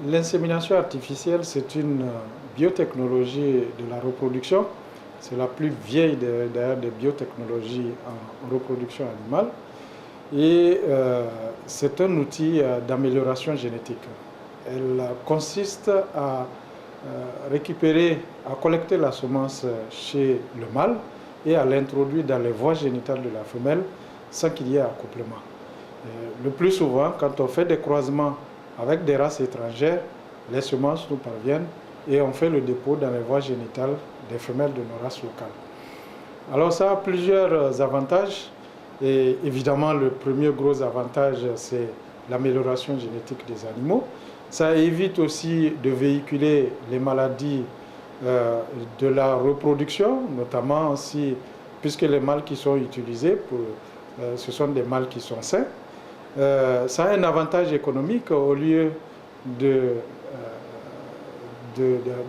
L'insémination artificielle, c'est une biotechnologie de la reproduction. C'est la plus vieille d'ailleurs des biotechnologies en reproduction animale. Et c'est un outil d'amélioration génétique. Elle consiste à récupérer, à collecter la semence chez le mâle et à l'introduire dans les voies génitales de la femelle sans qu'il y ait accouplement. Le plus souvent, quand on fait des croisements avec des races étrangères, les semences nous parviennent et on fait le dépôt dans les voies génitales des femelles de nos races locales. Alors ça a plusieurs avantages et évidemment le premier gros avantage c'est l'amélioration génétique des animaux. Ça évite aussi de véhiculer les maladies de la reproduction, notamment puisque les mâles qui sont utilisés, ce sont des mâles qui sont sains. Ça a un avantage économique au lieu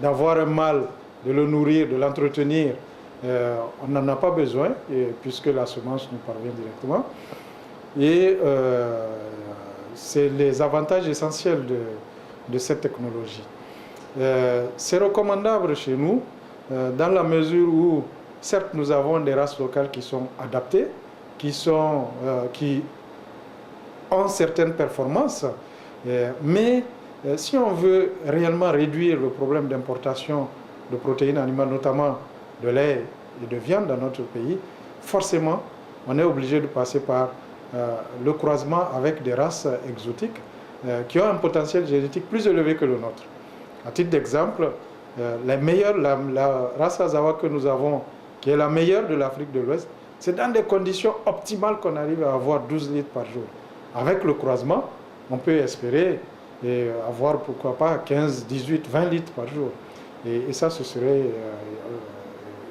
d'avoir un mâle, de le nourrir, de l'entretenir. On n'en a pas besoin puisque la semence nous parvient directement. Et c'est les avantages essentiels de cette technologie. C'est recommandable chez nous dans la mesure où, certes, nous avons des races locales qui sont adaptées, qui ont certaines performances, mais si on veut réellement réduire le problème d'importation de protéines animales, notamment de lait et de viande dans notre pays, forcément, on est obligé de passer par le croisement avec des races exotiques qui ont un potentiel génétique plus élevé que le nôtre. À titre d'exemple, la race Azawa que nous avons, qui est la meilleure de l'Afrique de l'Ouest, c'est dans des conditions optimales qu'on arrive à avoir 12 litres par jour. Avec le croisement, on peut espérer avoir, pourquoi pas, 15, 18, 20 litres par jour. Et ça, ce serait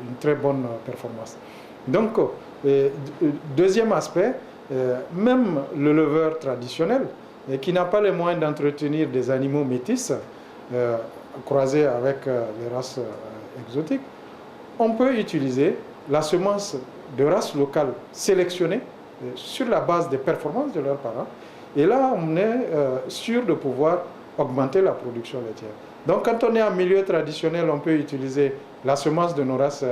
une très bonne performance. Donc, deuxième aspect, même le leveur traditionnel, qui n'a pas les moyens d'entretenir des animaux métis, croisés avec les races exotiques, on peut utiliser la semence de races locales sélectionnées sur la base des performances de leurs parents. Et là, on est sûr de pouvoir augmenter la production laitière. Donc, quand on est en milieu traditionnel, on peut utiliser la semence de nos races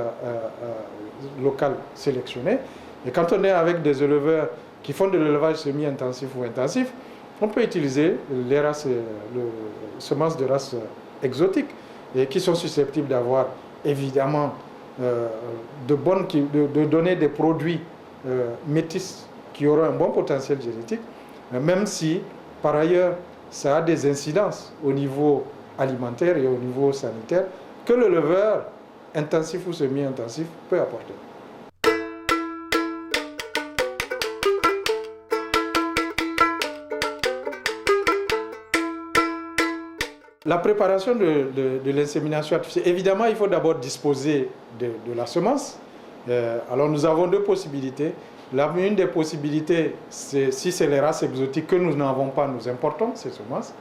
locales sélectionnées. Et quand on est avec des éleveurs qui font de l'élevage semi-intensif ou intensif, on peut utiliser les semences de races exotiques et qui sont susceptibles d'avoir évidemment de donner des produits métis qui auront un bon potentiel génétique, même si par ailleurs ça a des incidences au niveau alimentaire et au niveau sanitaire que le leveur intensif ou semi-intensif peut apporter. La préparation de l'insémination artificielle, évidemment, il faut d'abord disposer de la semence. Alors, nous avons deux possibilités. Une des possibilités, c'est si c'est les races exotiques que nous n'avons pas, nous importons ces semences.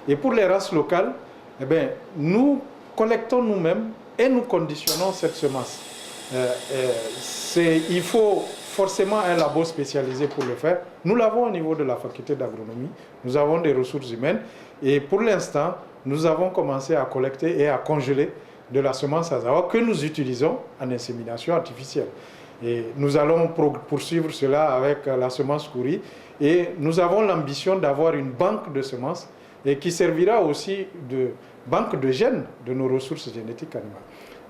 Et pour les races locales, eh bien, nous collectons nous-mêmes et nous conditionnons cette semence. Il faut forcément un labo spécialisé pour le faire. Nous l'avons au niveau de la faculté d'agronomie. Nous avons des ressources humaines. Et pour l'instant, nous avons commencé à collecter et à congeler de la semence Azawa que nous utilisons en insémination artificielle. Et nous allons poursuivre cela avec la semence Kouri. Et nous avons l'ambition d'avoir une banque de semences et qui servira aussi de banque de gènes de nos ressources génétiques animales.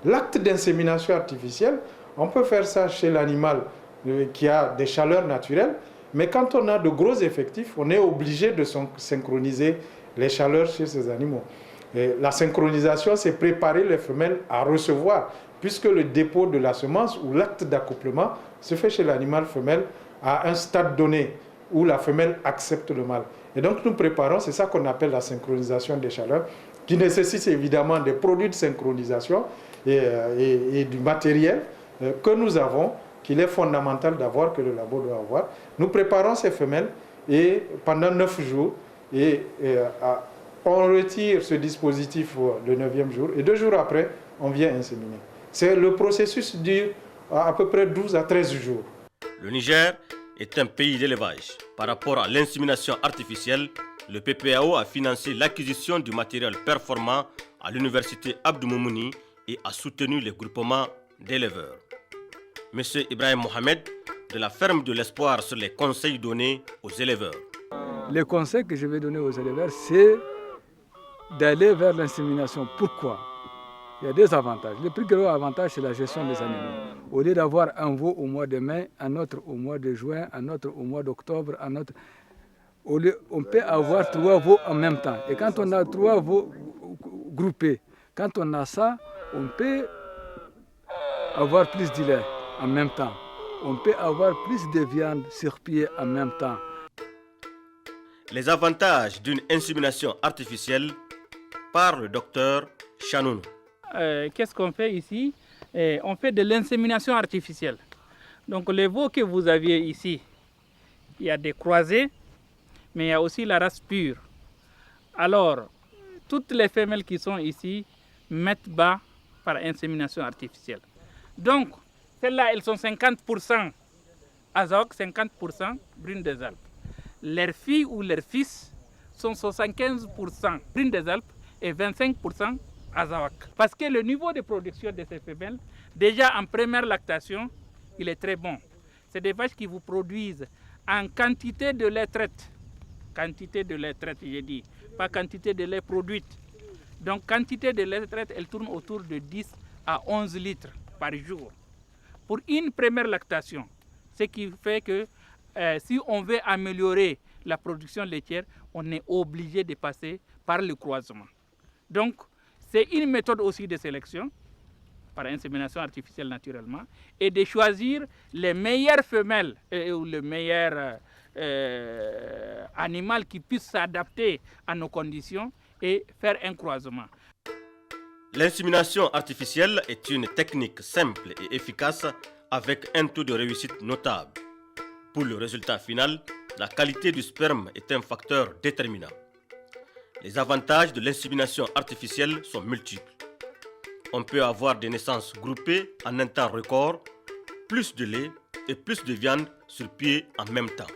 L'acte d'insémination artificielle, on peut faire ça chez l'animal qui a des chaleurs naturelles, mais quand on a de gros effectifs, on est obligé de synchroniser les chaleurs chez ces animaux. Et la synchronisation, c'est préparer les femelles à recevoir, puisque le dépôt de la semence ou l'acte d'accouplement se fait chez l'animal femelle à un stade donné où la femelle accepte le mâle. Et donc nous préparons, c'est ça qu'on appelle la synchronisation des chaleurs, qui nécessite évidemment des produits de synchronisation et du matériel que nous avons, qu'il est fondamental d'avoir, que le labo doit avoir. Nous préparons ces femelles et pendant 9 jours, on retire ce dispositif le 9e jour et 2 jours après, on vient inséminer. Le processus dure à peu près 12 à 13 jours. Le Niger est un pays d'élevage. Par rapport à l'insémination artificielle, le PPAO a financé l'acquisition du matériel performant à l'université Abdou Moumouni et a soutenu les groupements d'éleveurs. M. Ibrahim Mohamed, de la ferme de l'Espoir, sur les conseils donnés aux éleveurs. Les conseils que je vais donner aux éleveurs, c'est d'aller vers l'insémination. Pourquoi? Il y a des avantages. Le plus gros avantage, c'est la gestion des animaux. Au lieu d'avoir un veau au mois de mai, un autre au mois de juin, un autre au mois d'octobre, un autre... On peut avoir 3 veaux en même temps. Et quand on a 3 veaux groupés, quand on a ça, on peut avoir plus de lait en même temps. On peut avoir plus de viande sur pied en même temps. Les avantages d'une insémination artificielle par le docteur Chanoun. Qu'est-ce qu'on fait ici? On fait de l'insémination artificielle. Donc les veaux que vous aviez ici, il y a des croisés, mais il y a aussi la race pure. Alors, toutes les femelles qui sont ici mettent bas par insémination artificielle. Donc, celles-là, elles sont 50% Azawak, 50% Brune des Alpes. Leurs filles ou leurs fils sont 75% Brune des Alpes et 25% Azawak. Parce que le niveau de production de ces femelles, déjà en première lactation, il est très bon. C'est des vaches qui vous produisent en quantité de lait traite. Quantité de lait traite, j'ai dit, pas quantité de lait produite. Donc, quantité de lait traite, elle tourne autour de 10 à 11 litres par jour. Pour une première lactation, ce qui fait que si on veut améliorer la production laitière, on est obligé de passer par le croisement. Donc, c'est une méthode aussi de sélection, par insémination artificielle naturellement, et de choisir les meilleures femelles ou le meilleur animal qui puisse s'adapter à nos conditions et faire un croisement. L'insémination artificielle est une technique simple et efficace avec un taux de réussite notable. Pour le résultat final, la qualité du sperme est un facteur déterminant. Les avantages de l'insémination artificielle sont multiples. On peut avoir des naissances groupées en un temps record, plus de lait et plus de viande sur pied en même temps.